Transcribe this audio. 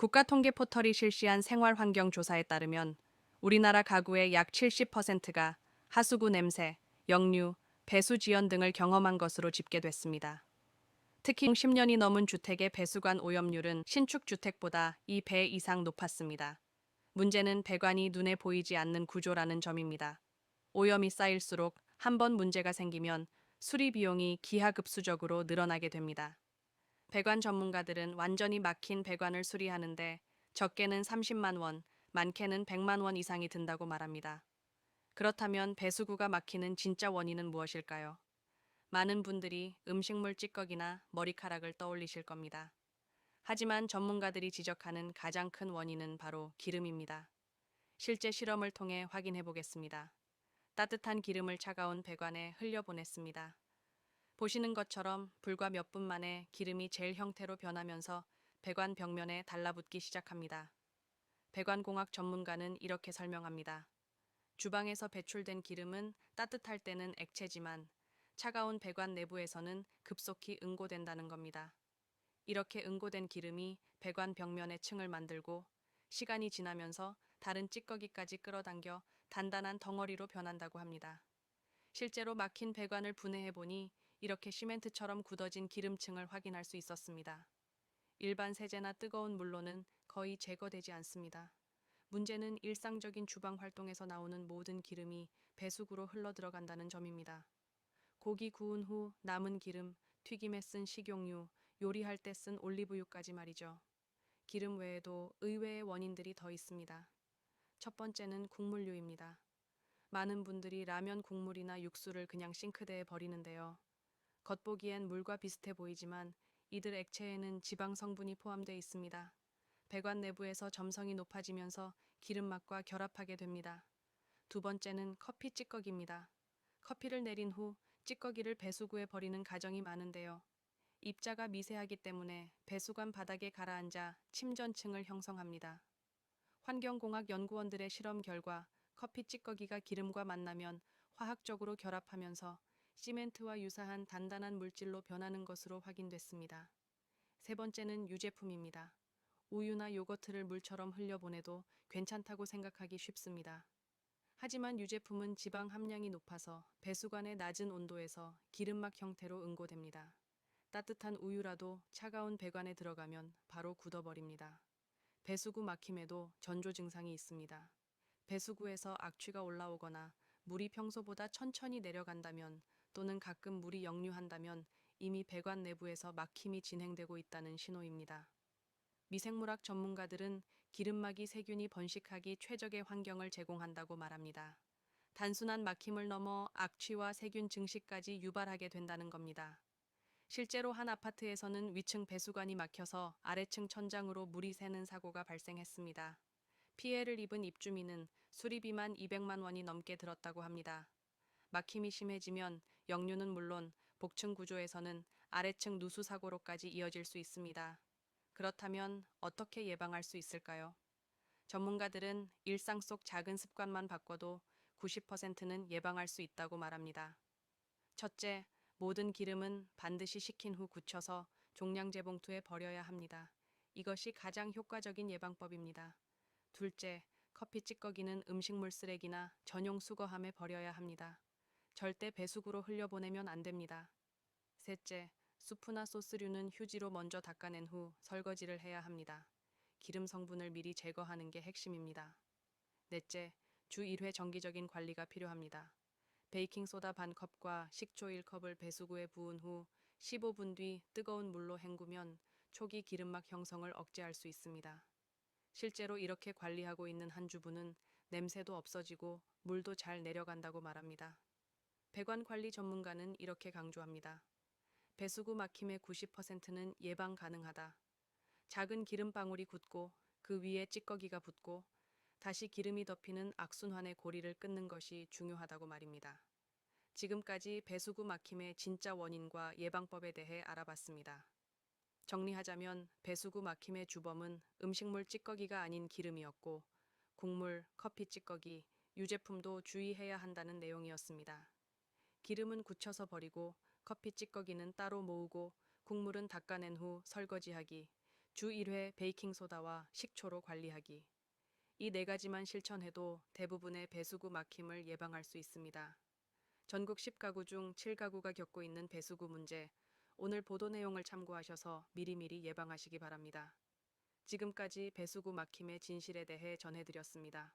국가통계 포털이 실시한 생활환경 조사에 따르면 우리나라 가구의 약 70%가 하수구 냄새, 역류, 배수 지연 등을 경험한 것으로 집계됐습니다. 특히 10년이 넘은 주택의 배수관 오염률은 신축 주택보다 2배 이상 높았습니다. 문제는 배관이 눈에 보이지 않는 구조라는 점입니다. 오염이 쌓일수록 한 번 문제가 생기면 수리 비용이 기하급수적으로 늘어나게 됩니다. 배관 전문가들은 완전히 막힌 배관을 수리하는데 적게는 30만 원, 많게는 100만 원 이상이 든다고 말합니다. 그렇다면 배수구가 막히는 진짜 원인은 무엇일까요? 많은 분들이 음식물 찌꺼기나 머리카락을 떠올리실 겁니다. 하지만 전문가들이 지적하는 가장 큰 원인은 바로 기름입니다. 실제 실험을 통해 확인해 보겠습니다. 따뜻한 기름을 차가운 배관에 흘려보냈습니다. 보시는 것처럼 불과 몇 분 만에 기름이 젤 형태로 변하면서 배관 벽면에 달라붙기 시작합니다. 배관공학 전문가는 이렇게 설명합니다. 주방에서 배출된 기름은 따뜻할 때는 액체지만 차가운 배관 내부에서는 급속히 응고된다는 겁니다. 이렇게 응고된 기름이 배관 벽면의 층을 만들고 시간이 지나면서 다른 찌꺼기까지 끌어당겨 단단한 덩어리로 변한다고 합니다. 실제로 막힌 배관을 분해해 보니 이렇게 시멘트처럼 굳어진 기름층을 확인할 수 있었습니다. 일반 세제나 뜨거운 물로는 거의 제거되지 않습니다. 문제는 일상적인 주방 활동에서 나오는 모든 기름이 배수구로 흘러들어간다는 점입니다. 고기 구운 후 남은 기름, 튀김에 쓴 식용유, 요리할 때 쓴 올리브유까지 말이죠. 기름 외에도 의외의 원인들이 더 있습니다. 첫 번째는 국물류입니다. 많은 분들이 라면 국물이나 육수를 그냥 싱크대에 버리는데요. 겉보기엔 물과 비슷해 보이지만 이들 액체에는 지방 성분이 포함되어 있습니다. 배관 내부에서 점성이 높아지면서 기름 맛과 결합하게 됩니다. 두 번째는 커피 찌꺼기입니다. 커피를 내린 후 찌꺼기를 배수구에 버리는 가정이 많은데요. 입자가 미세하기 때문에 배수관 바닥에 가라앉아 침전층을 형성합니다. 환경공학 연구원들의 실험 결과 커피 찌꺼기가 기름과 만나면 화학적으로 결합하면서 시멘트와 유사한 단단한 물질로 변하는 것으로 확인됐습니다. 세 번째는 유제품입니다. 우유나 요거트를 물처럼 흘려보내도 괜찮다고 생각하기 쉽습니다. 하지만 유제품은 지방 함량이 높아서 배수관의 낮은 온도에서 기름막 형태로 응고됩니다. 따뜻한 우유라도 차가운 배관에 들어가면 바로 굳어버립니다. 배수구 막힘에도 전조 증상이 있습니다. 배수구에서 악취가 올라오거나 물이 평소보다 천천히 내려간다면 또는 가끔 물이 역류한다면 이미 배관 내부에서 막힘이 진행되고 있다는 신호입니다. 미생물학 전문가들은 기름막이 세균이 번식하기 최적의 환경을 제공한다고 말합니다. 단순한 막힘을 넘어 악취와 세균 증식까지 유발하게 된다는 겁니다. 실제로 한 아파트에서는 위층 배수관이 막혀서 아래층 천장으로 물이 새는 사고가 발생했습니다. 피해를 입은 입주민은 수리비만 200만 원이 넘게 들었다고 합니다. 막힘이 심해지면 역류는 물론 복층 구조에서는 아래층 누수 사고로까지 이어질 수 있습니다. 그렇다면 어떻게 예방할 수 있을까요? 전문가들은 일상 속 작은 습관만 바꿔도 90%는 예방할 수 있다고 말합니다. 첫째, 모든 기름은 반드시 식힌 후 굳혀서 종량제 봉투에 버려야 합니다. 이것이 가장 효과적인 예방법입니다. 둘째, 커피 찌꺼기는 음식물 쓰레기나 전용 수거함에 버려야 합니다. 절대 배수구로 흘려보내면 안 됩니다. 셋째, 수프나 소스류는 휴지로 먼저 닦아낸 후 설거지를 해야 합니다. 기름 성분을 미리 제거하는 게 핵심입니다. 넷째, 주 1회 정기적인 관리가 필요합니다. 베이킹소다 반 컵과 식초 1컵을 배수구에 부은 후 15분 뒤 뜨거운 물로 헹구면 초기 기름막 형성을 억제할 수 있습니다. 실제로 이렇게 관리하고 있는 한 주부는 냄새도 없어지고 물도 잘 내려간다고 말합니다. 배관 관리 전문가는 이렇게 강조합니다. 배수구 막힘의 90%는 예방 가능하다. 작은 기름방울이 굳고 그 위에 찌꺼기가 붙고 다시 기름이 덮이는 악순환의 고리를 끊는 것이 중요하다고 말입니다. 지금까지 배수구 막힘의 진짜 원인과 예방법에 대해 알아봤습니다. 정리하자면 배수구 막힘의 주범은 음식물 찌꺼기가 아닌 기름이었고 국물, 커피 찌꺼기, 유제품도 주의해야 한다는 내용이었습니다. 기름은 굳혀서 버리고 커피 찌꺼기는 따로 모으고 국물은 닦아낸 후 설거지하기, 주 1회 베이킹소다와 식초로 관리하기. 이 네 가지만 실천해도 대부분의 배수구 막힘을 예방할 수 있습니다. 전국 10가구 중 7가구가 겪고 있는 배수구 문제, 오늘 보도 내용을 참고하셔서 미리미리 예방하시기 바랍니다. 지금까지 배수구 막힘의 진실에 대해 전해드렸습니다.